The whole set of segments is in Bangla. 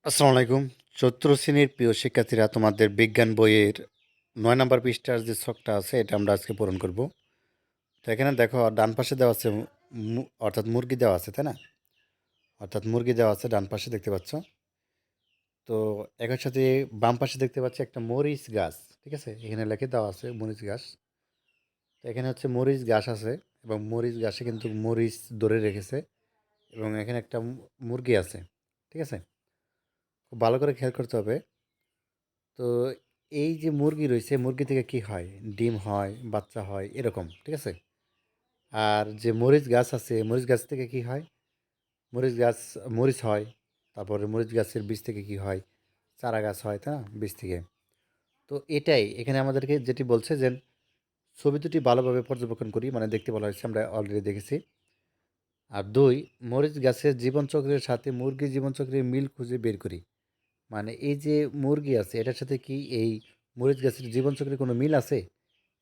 আসসালামু আলাইকুম। ৪র্থ শ্রেণীর প্রিয় শিক্ষার্থীরা, তোমাদের বিজ্ঞান বইয়ের ৯ নাম্বার পৃষ্ঠার যে ছকটা আছে এটা আমরা আজকে পূরণ করব। তো এখানে দেখো ডান পাশে দেওয়া আছে অর্থাৎ মুরগি দেওয়া আছে, তাই না? অর্থাৎ মুরগি দেওয়া আছে ডান পাশে দেখতে পাচ্ছ। তো একই সাথে বাম পাশে দেখতে পাচ্ছি একটা মরিচ গাছ। ঠিক আছে? এখানে লিখে দেওয়া আছে মরিচ গাছ। তো এখানে হচ্ছে মরিচ গাছ আছে এবং মরিচ গাছে কিন্তু মরিচ ধরে রেখেছে এবং এখানে একটা মুরগি আছে। ঠিক আছে? খুব ভালো করে খেয়াল করতে হবে। তো এই যে মুরগি রয়েছে, মুরগি থেকে কি হয়? ডিম হয়, বাচ্চা হয়, এরকম। ঠিক আছে? আর যে মরিচ গাছ আছে, মরিচ গাছ থেকে কি হয়? মরিচ গাছ, মরিচ হয়। তারপরে মরিচ গাছের বীজ থেকে কি হয়? চারা গাছ হয়, তাই না? বীজ থেকে। তো এটাই এখানে আমাদেরকে যেটি বলছে যে ছবি দুটি ভালোভাবে পর্যবেক্ষণ করি, মানে দেখতে বলা হয়েছে, আমরা অলরেডি দেখেছি। আর ২, মরিচ গাছের জীবনচক্রের সাথে মুরগির জীবনচক্রের মিল খুঁজে বের করি। মানে এই যে মুরগি আছে এটার সাথে কি এই মরিচ গাছের জীবনচক্রে কোনো মিল আছে?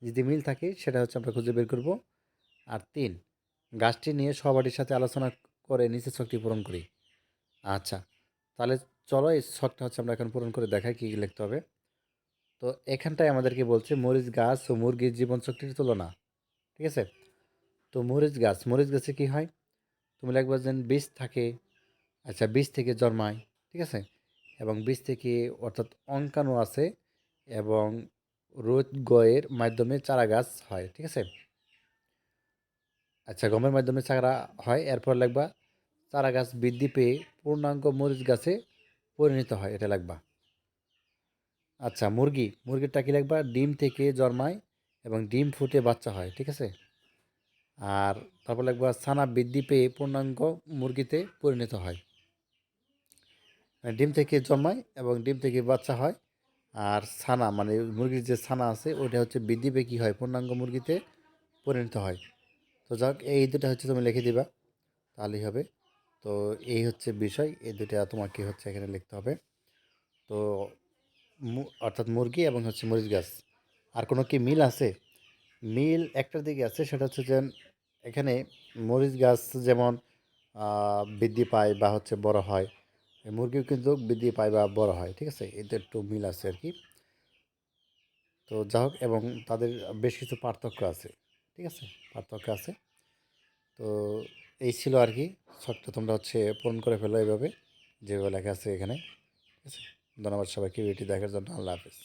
যদি মিল থাকে সেটা হচ্ছে আমরা খুঁজে বের করব। আর ৩, গাছটি নিয়ে সহপাঠীর সাথে আলোচনা করে নিচের ছকটি পূরণ করি। আচ্ছা, তাহলে চলো এই ছকটা হচ্ছে আমরা এখন পূরণ করে দেখাই কী কী লিখতে হবে। তো এখানটায় আমাদেরকে বলছে মরিচ গাছ ও মুরগির জীবনচক্রের তুলনা। ঠিক আছে? তো মরিচ গাছে কি হয়? তুমি লিখবা যে বীজ থাকে। আচ্ছা, বীজ থেকে জন্মায়। ঠিক আছে? এবং বীজ থেকে অর্থাৎ অঙ্কাণু আছে এবং রোদ মাধ্যমে চারা গাছ হয়। ঠিক আছে? আচ্ছা, গমের মাধ্যমে চারা হয়। এরপর লিখবা চারা গাছ বৃদ্ধি পেয়ে পূর্ণাঙ্গ মরিচ গাছে পরিণত হয়। এটা লিখবা। আচ্ছা, মুরগিরটা কি লিখবা? ডিম থেকে জন্মায় এবং ডিম ফুটে বাচ্চা হয়। ঠিক আছে? আর তারপর লিখবা ছানা বৃদ্ধি পেয়ে পূর্ণাঙ্গ মুরগিতে পরিণত হয়। মানে ডিম থেকে জন্মায় এবং ডিম থেকে বাচ্চা হয়। আর ছানা মানে মুরগির যে ছানা আছে ওইটা হচ্ছে বৃদ্ধি পেয়ে কী হয়? পূর্ণাঙ্গ মুরগিতে পরিণত হয়। তো যাক, এই দুটো হচ্ছে তুমি লিখে দিবা, তাহলেই হবে। তো এই হচ্ছে বিষয়, এই দুটা তোমাকে হচ্ছে এখানে লিখতে হবে। তো অর্থাৎ মুরগি এবং হচ্ছে মরিচ গাছ। আর কোনো কি মিল আছে? মিল একটার দিকে আছে, সেটা হচ্ছে যে এখানে মরিচ গাছ যেমন বৃদ্ধি পায় বা হচ্ছে বড় হয়, মুরগিও কিন্তু বৃদ্ধি পায় বা বড় হয়। ঠিক আছে? এতে একটু মিল আছে আর কি। তো যা হোক, এবং তাদের বেশ কিছু পার্থক্য আছে। ঠিক আছে? পার্থক্য আছে। তো এই ছিল আর কি। শখটা তোমরা হচ্ছে পূরণ করে ফেলো এভাবে, যেভাবে লেখা আছে এখানে। ঠিক আছে? ধন্যবাদ সবাইকে ভিডিওটি দেখার জন্য। আল্লাহ হাফেজ।